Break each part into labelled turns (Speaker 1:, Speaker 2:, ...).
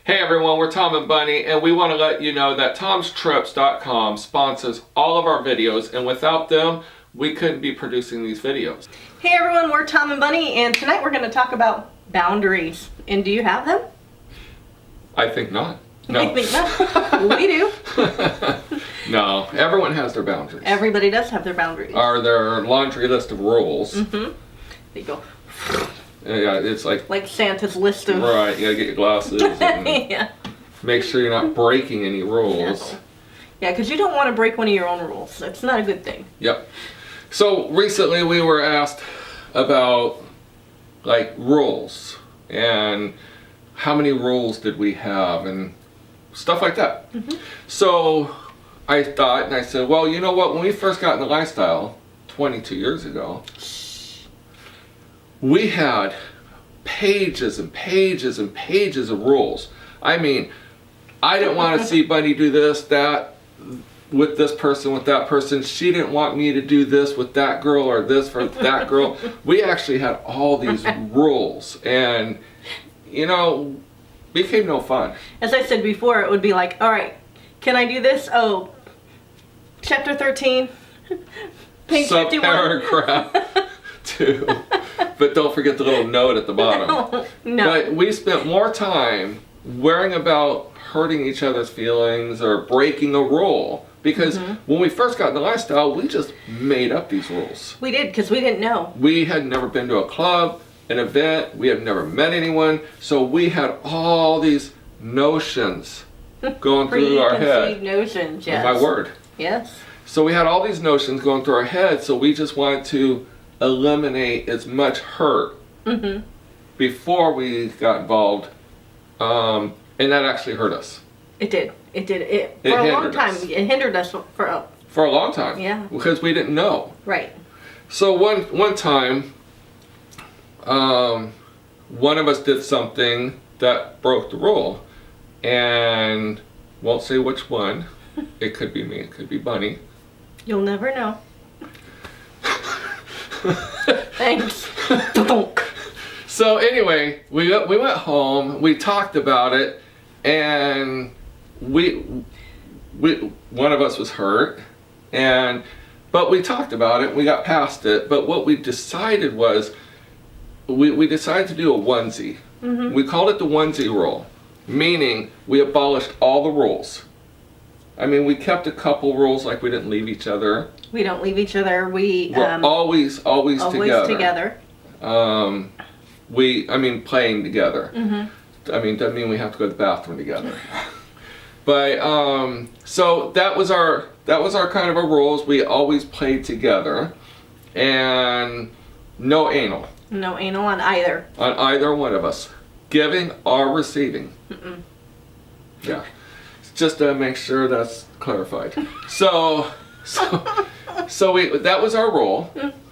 Speaker 1: Hey everyone, we're Tom and Bunny, and we want to let you know that Tom'sTrips.com sponsors all of our videos, and without them, we couldn't be producing these videos.
Speaker 2: Hey everyone, we're Tom and Bunny, and tonight we're going to talk about boundaries. And do you have them?
Speaker 1: I think not. No.
Speaker 2: I think not. We do.
Speaker 1: No, everyone has their boundaries.
Speaker 2: Everybody does have their boundaries.
Speaker 1: Are their laundry list of rules.
Speaker 2: Mm-hmm. There you go.
Speaker 1: Yeah, it's like
Speaker 2: Santa's list of...
Speaker 1: Right, you gotta get your glasses and
Speaker 2: yeah.
Speaker 1: make sure you're not breaking any rules.
Speaker 2: No. Yeah, because you don't want to break one of your own rules. That's not a good thing.
Speaker 1: Yep. So recently we were asked about like rules and how many rules did we have and stuff like that. Mm-hmm. So I thought and I said, well, you know what, when we first got in the lifestyle 22 years ago, we had pages and pages and pages of rules. I mean, I didn't want to see Bunny do this, that, with this person, with that person. She didn't want me to do this with that girl or this for that girl. We actually had all these rules and, you know, became no fun. As
Speaker 2: I said before, it would be like, all right, can I do this? Oh, chapter 13, page 51.
Speaker 1: Subparagraph 2. But don't forget the little note at the bottom.
Speaker 2: No.
Speaker 1: But we spent more time worrying about hurting each other's feelings or breaking a rule. Because when we first got in the lifestyle, we just made up these rules.
Speaker 2: We did, because we didn't know. We
Speaker 1: had never been to a club, an event. We had never met anyone. So we had all these notions going through our head.
Speaker 2: Preconceived notions, yes.
Speaker 1: My word.
Speaker 2: Yes.
Speaker 1: So we had all these notions going through our head, so we just wanted to eliminate as much hurt before we got involved, and that actually hurt us.
Speaker 2: It did. It did. For a long time. It hindered us for
Speaker 1: a long time.
Speaker 2: Yeah.
Speaker 1: Because we didn't know.
Speaker 2: Right.
Speaker 1: So one time, one of us did something that broke the rule, and won't say which one. It could be me. It could be Bunny.
Speaker 2: You'll never know. Thanks.
Speaker 1: So anyway, we went home, we talked about it, and we one of us was hurt, but we talked about it, we got past it, but what we decided was, we decided to do a onesie. We called it the onesie rule, meaning we abolished all the rules. I mean, we kept a couple rules, like we didn't leave each other.
Speaker 2: We don't leave each other.
Speaker 1: We're always together. Playing together. I mean, doesn't mean we have to go to the bathroom together. But so that was our kind of our rules. We always played together, and no anal.
Speaker 2: No anal on either.
Speaker 1: On either one of us, giving or receiving. Yeah. Just to make sure that's clarified. So that was our rule,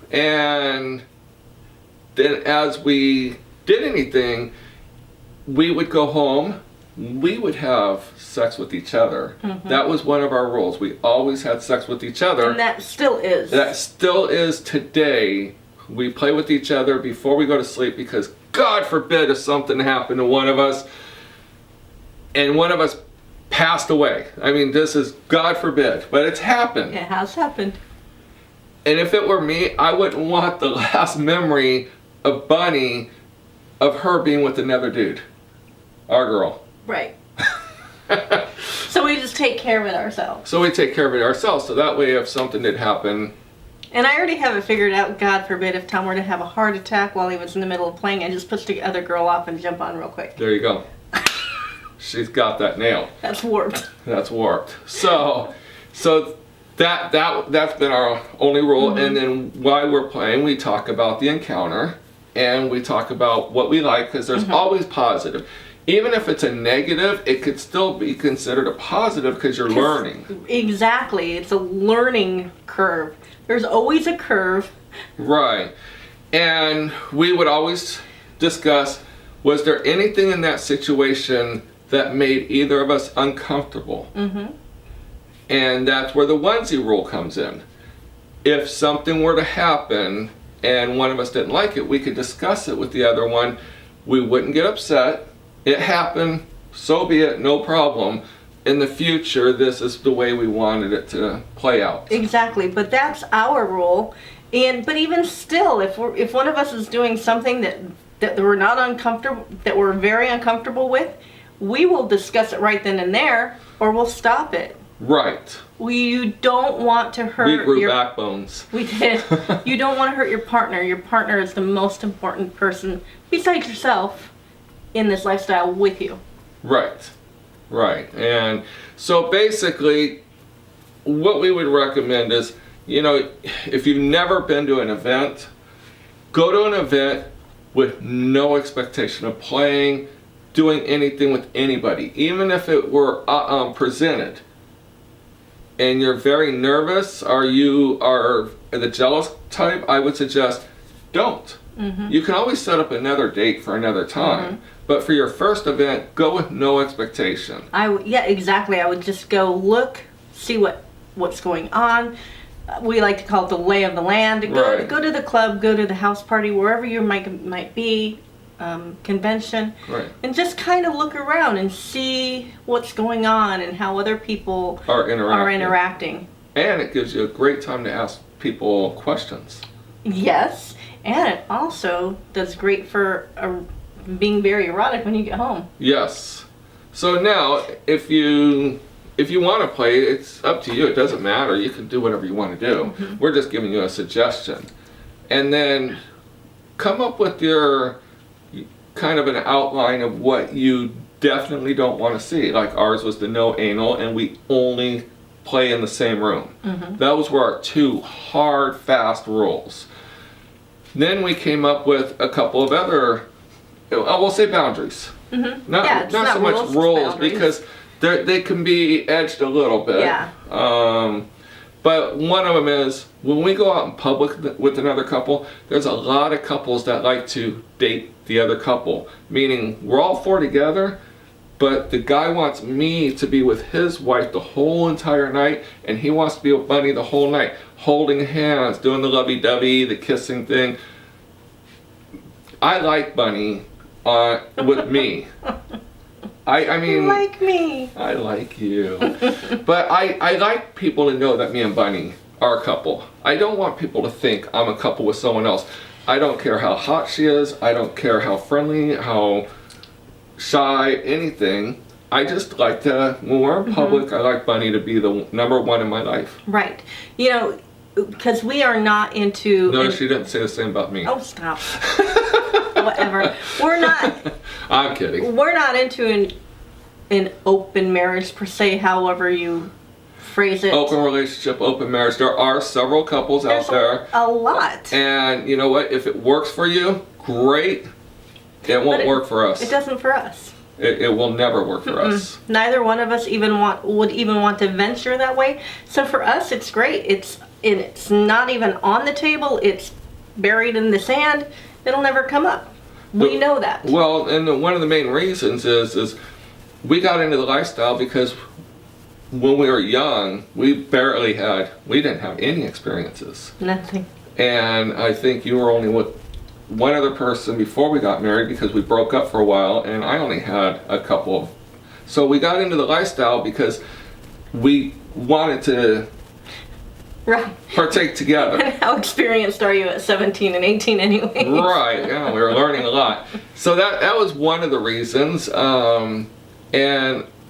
Speaker 1: and then as we did anything, we would go home, we would have sex with each other. That was one of our rules. We always had sex with each other.
Speaker 2: And that still is.
Speaker 1: That still is today. We play with each other before we go to sleep, because God forbid if something happened to one of us, and one of us passed away. I mean, this is God forbid, but it's happened.
Speaker 2: It has happened.
Speaker 1: And if it were me, I wouldn't want the last memory of Bunny of her being with another dude. Our girl.
Speaker 2: Right. So we just take care of it ourselves.
Speaker 1: So we take care of it ourselves, so that way if something did happen.
Speaker 2: And I already have it figured out, God forbid, if Tom were to have a heart attack while he was in the middle of playing, I just push the other girl off and jump on real quick.
Speaker 1: There you go. She's got that nailed.
Speaker 2: That's warped.
Speaker 1: That's warped. So that's been our only rule. And then while we're playing, we talk about the encounter, and we talk about what we like, because there's always positive. Even if it's a negative, it could still be considered a positive because you're learning.
Speaker 2: Exactly. It's a learning curve. There's always a curve.
Speaker 1: Right. And we would always discuss, was there anything in that situation that made either of us uncomfortable? And that's where the onesie rule comes in. If something were to happen and one of us didn't like it, we could discuss it with the other one. We wouldn't get upset. It happened. so be it, no problem. In the future, this is the way we wanted it to play out.
Speaker 2: Exactly, but that's our rule. But even still, if one of us is doing something that we're not uncomfortable, that we're very uncomfortable with, we will discuss it right then and there, or we'll stop it.
Speaker 1: Right.
Speaker 2: You don't want to hurt.
Speaker 1: We grew backbones.
Speaker 2: We did. You don't want to hurt your partner. Your partner is the most important person besides yourself in this lifestyle with you.
Speaker 1: Right. Right. And so basically, what we would recommend is, if you've never been to an event, go to an event with no expectation of playing, doing anything with anybody, even if it were presented. And you're very nervous, or you are the jealous type, I would suggest don't. Mm-hmm. You can always set up another date for another time. Mm-hmm. But for your first event, go with no expectation.
Speaker 2: Yeah, exactly. I would just go look, see what's going on. We like to call it the lay of the land. Go to the club, go to the house party, wherever you might be, convention,
Speaker 1: right.
Speaker 2: And just kind of look around and see what's going on and how other people are interacting.
Speaker 1: And it gives you a great time to ask people questions.
Speaker 2: Yes, and it also does great for being very erotic when you get home.
Speaker 1: Yes. So now, if you want to play, it's up to you. It doesn't matter. You can do whatever you want to do. Mm-hmm. We're just giving you a suggestion. And then come up with your kind of an outline of what you definitely don't want to see. Like ours was the no anal, and we only play in the same room. Mm-hmm. Those were our 2 hard, fast rules. Then we came up with a couple of other, we'll say boundaries. Mm-hmm. Not so much rules, because they can be edged a little bit.
Speaker 2: Yeah.
Speaker 1: But one of them is, when we go out in public with another couple, there's a lot of couples that like to date the other couple. Meaning, we're all 4 together, but the guy wants me to be with his wife the whole entire night, and he wants to be with Bunny the whole night, holding hands, doing the lovey-dovey, the kissing thing. I like Bunny with me. I mean,
Speaker 2: you like me.
Speaker 1: I like you. But I like people to know that me and Bunny are a couple. I don't want people to think I'm a couple with someone else. I don't care how hot she is. I don't care how friendly, how shy, anything. I just like to, when we're in public, I like Bunny to be the number 1 in my life.
Speaker 2: Right. Because we are not into...
Speaker 1: Notice she didn't say the same about me.
Speaker 2: Oh, stop. Whatever. We're not...
Speaker 1: I'm kidding.
Speaker 2: We're not into an open marriage per se, however you phrase it.
Speaker 1: Open relationship, open marriage. There are several couples out there.
Speaker 2: A lot.
Speaker 1: And you know what? If it works for you, great. It won't work for us.
Speaker 2: It doesn't for us.
Speaker 1: It will never work for us.
Speaker 2: Neither one of us would even want to venture that way. So for us, it's great. It's not even on the table. It's buried in the sand. It'll never come up. We know that.
Speaker 1: Well, and one of the main reasons is we got into the lifestyle because when we were young, we didn't have any experiences.
Speaker 2: Nothing.
Speaker 1: And I think you were only with one other person before we got married, because we broke up for a while, and I only had a couple. So we got into the lifestyle because we wanted to partake together.
Speaker 2: And how experienced are you at 17 and 18 anyway?
Speaker 1: Right, yeah, we were learning a lot. So that was one of the reasons. And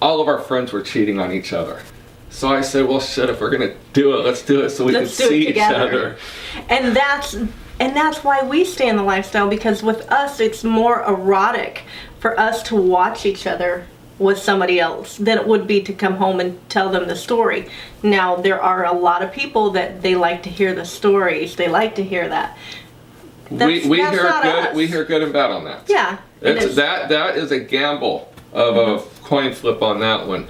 Speaker 1: all of our friends were cheating on each other. So I said, well, shit, if we're going to do it, let's do it so we can see each other.
Speaker 2: And that's why we stay in the lifestyle, because with us, it's more erotic for us to watch each other with somebody else than it would be to come home and tell them the story. Now, there are a lot of people that they like to hear the stories. They like to hear that.
Speaker 1: We hear good and bad on that.
Speaker 2: Yeah.
Speaker 1: That is a gamble of a coin flip on that one.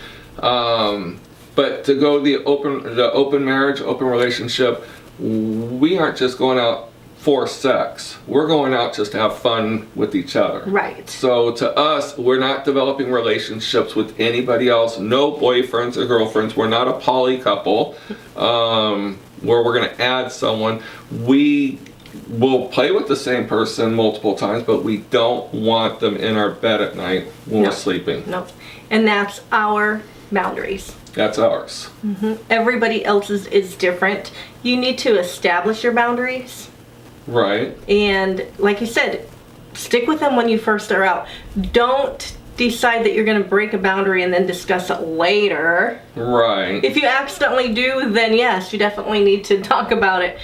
Speaker 1: But to go the open marriage, open relationship, we aren't just going out for sex. We're going out just to have fun with each other.
Speaker 2: Right.
Speaker 1: So to us, we're not developing relationships with anybody else. No boyfriends or girlfriends. We're not a poly couple where we're going to add someone. We we'll play with the same person multiple times, but we don't want them in our bed at night when we're sleeping.
Speaker 2: No. And that's our boundaries.
Speaker 1: That's ours.
Speaker 2: Everybody else's is different. You need to establish your boundaries.
Speaker 1: Right.
Speaker 2: And like you said, stick with them when you first are out. Don't decide that you're going to break a boundary and then discuss it later.
Speaker 1: Right.
Speaker 2: If you accidentally do, then yes, you definitely need to talk about it.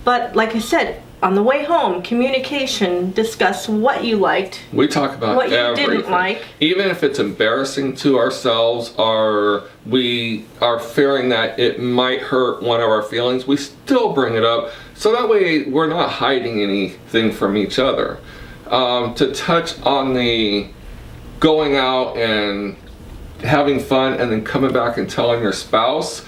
Speaker 2: But like I said, on the way home, communication, discuss what you liked.
Speaker 1: We talk about
Speaker 2: what you
Speaker 1: everything.
Speaker 2: didn't like.
Speaker 1: Even if it's embarrassing to ourselves, or we are fearing that it might hurt one of our feelings, we still bring it up. So that way we're not hiding anything from each other. To touch on the going out and having fun and then coming back and telling your spouse,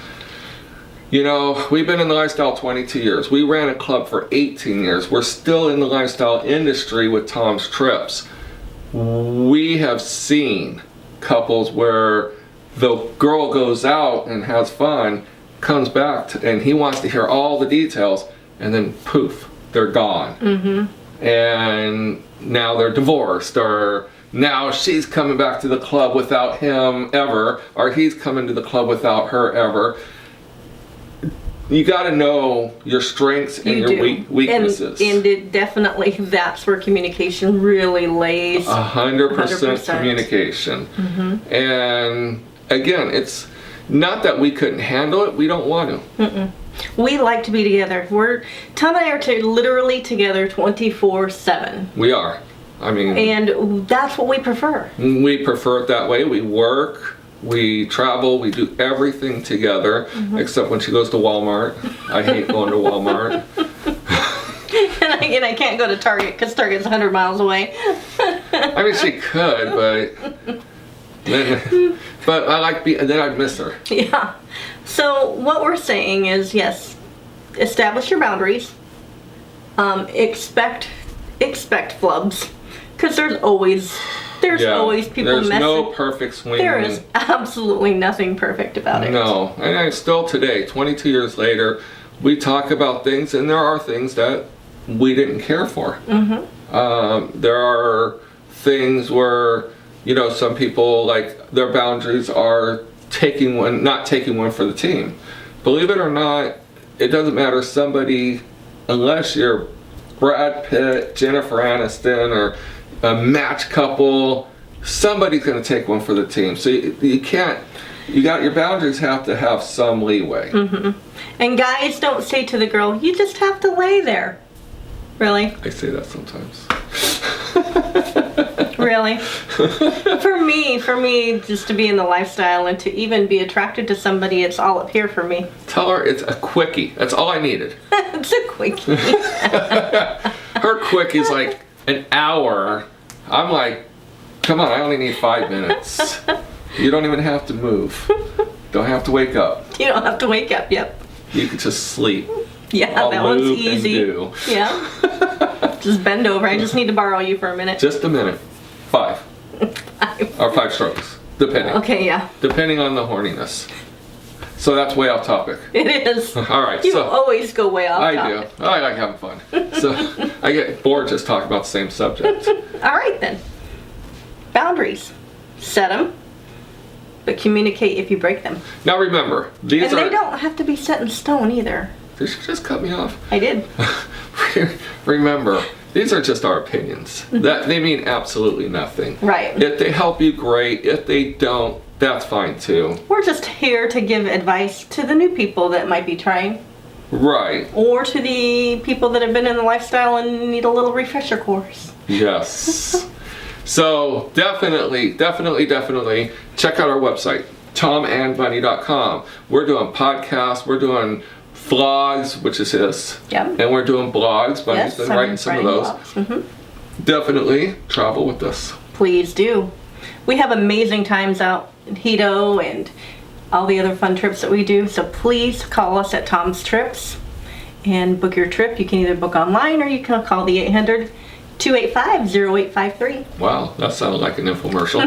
Speaker 1: you know, we've been in the lifestyle 22 years. We ran a club for 18 years. We're still in the lifestyle industry with Tom's Trips. We have seen couples where the girl goes out and has fun, comes back and he wants to hear all the details, and then poof, they're gone. And now they're divorced, or now she's coming back to the club without him ever, or he's coming to the club without her ever. You got to know your strengths and your weaknesses.
Speaker 2: And it definitely, that's where communication really lays.
Speaker 1: 100% communication. And again, it's not that we couldn't handle it, we don't want to.
Speaker 2: We like to be together. Tom and I are literally together 24/7.
Speaker 1: We are. I mean,
Speaker 2: and that's what we prefer.
Speaker 1: We prefer it that way. We work, we travel, we do everything together, except when she goes to Walmart. I hate going to Walmart.
Speaker 2: and I can't go to Target because Target's 100 miles away.
Speaker 1: I mean, she could, but I like then I'd miss her.
Speaker 2: Yeah. So what we're saying is, yes, establish your boundaries. Expect flubs, because there's always people
Speaker 1: There's
Speaker 2: messing.
Speaker 1: no perfect swing.
Speaker 2: There is absolutely nothing perfect about it.
Speaker 1: No, and I still today, 22 years later, we talk about things, and there are things that we didn't care for. There are things where, you know, some people, like, their boundaries are not taking one for the team. Believe it or not, it doesn't matter. Somebody, unless you're Brad Pitt, Jennifer Aniston, or a match couple, somebody's going to take one for the team. So your boundaries have to have some leeway.
Speaker 2: And guys, don't say to the girl, you just have to lay there. Really?
Speaker 1: I say that sometimes.
Speaker 2: Really? For me, just to be in the lifestyle and to even be attracted to somebody, it's all up here for me.
Speaker 1: Tell her it's a quickie. That's all I needed.
Speaker 2: It's a quickie.
Speaker 1: Her quickie's like an hour. I'm like, come on, I only need 5 minutes. You don't even have to move. Don't have to wake up.
Speaker 2: You don't have to wake up, yep.
Speaker 1: You can just sleep.
Speaker 2: Yeah, that one's easy. Yeah. Just bend over. I just need to borrow you for a minute.
Speaker 1: Just a minute. 5. Or 5 strokes. Depending.
Speaker 2: Okay, yeah.
Speaker 1: Depending on the horniness. So that's way off topic.
Speaker 2: It is.
Speaker 1: All right.
Speaker 2: You always go way off topic.
Speaker 1: I do. I like having fun. So I get bored just talking about the same subject.
Speaker 2: All right then. Boundaries. Set them. But communicate if you break them.
Speaker 1: Now remember, they
Speaker 2: don't have to be set in stone either.
Speaker 1: Did you just cut me off?
Speaker 2: I did.
Speaker 1: Remember, these are just our opinions. That they mean absolutely nothing.
Speaker 2: Right.
Speaker 1: If they help you, great. If they don't, that's fine too.
Speaker 2: We're just here to give advice to the new people that might be trying.
Speaker 1: Right.
Speaker 2: Or to the people that have been in the lifestyle and need a little refresher course.
Speaker 1: Yes. So definitely check out our website, TomandBunny.com. We're doing podcasts, we're doing vlogs, which is his.
Speaker 2: Yep.
Speaker 1: And we're doing blogs. Bunny's been writing some of those.
Speaker 2: Blogs.
Speaker 1: Definitely travel with us.
Speaker 2: Please do. We have amazing times out in Hito and all the other fun trips that we do. So please call us at Tom's Trips and book your trip. You can either book online or you can call the 800-285-0853.
Speaker 1: Wow, that sounded like an infomercial.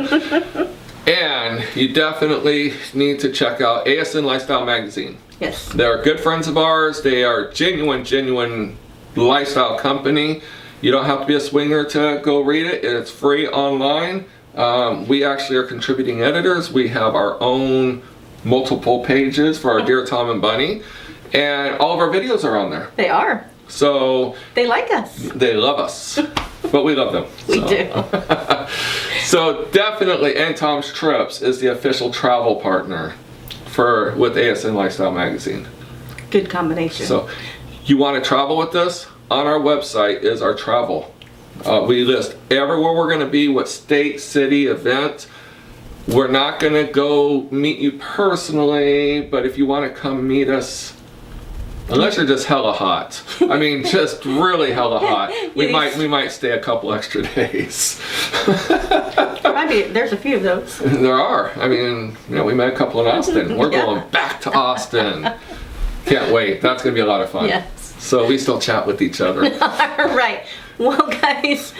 Speaker 1: And you definitely need to check out ASN Lifestyle Magazine.
Speaker 2: Yes.
Speaker 1: They're good friends of ours. They are genuine, lifestyle company. You don't have to be a swinger to go read it. It's free online. We actually are contributing editors. We have our own multiple pages for our Dear Tom and Bunny, and all of our videos are on there.
Speaker 2: They are.
Speaker 1: So
Speaker 2: they like us.
Speaker 1: They love us, but we love them.
Speaker 2: We do.
Speaker 1: So definitely, and Tom's Trips is the official travel partner with ASN Lifestyle Magazine.
Speaker 2: Good combination.
Speaker 1: So you want to travel with us? On our website is our travel. We list everywhere we're going to be, what state, city, event. We're not going to go meet you personally, but if you want to come meet us, unless you're just hella hot. I mean, just really hella hot. We might stay a couple extra days.
Speaker 2: There's a few of those.
Speaker 1: There are. I mean, we met a couple in Austin. We're going back to Austin. Can't wait. That's going to be a lot of fun.
Speaker 2: Yes.
Speaker 1: So we still chat with each other.
Speaker 2: All right. Well, guys,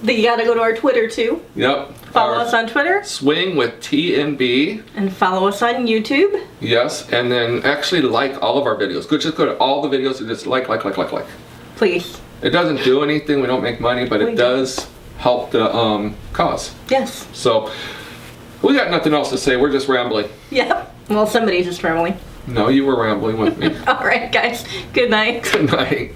Speaker 2: you got to go to our Twitter too.
Speaker 1: Yep.
Speaker 2: Follow us on Twitter.
Speaker 1: Swing with TNB.
Speaker 2: And follow us on YouTube.
Speaker 1: Yes, and then actually like all of our videos. Just go to all the videos and just like.
Speaker 2: Please.
Speaker 1: It doesn't do anything. We don't make money, but it does help the cause.
Speaker 2: Yes.
Speaker 1: So we got nothing else to say. We're just rambling.
Speaker 2: Yep. Well, somebody's just rambling.
Speaker 1: No, you were rambling with me.
Speaker 2: All right, guys. Good night.
Speaker 1: Good night.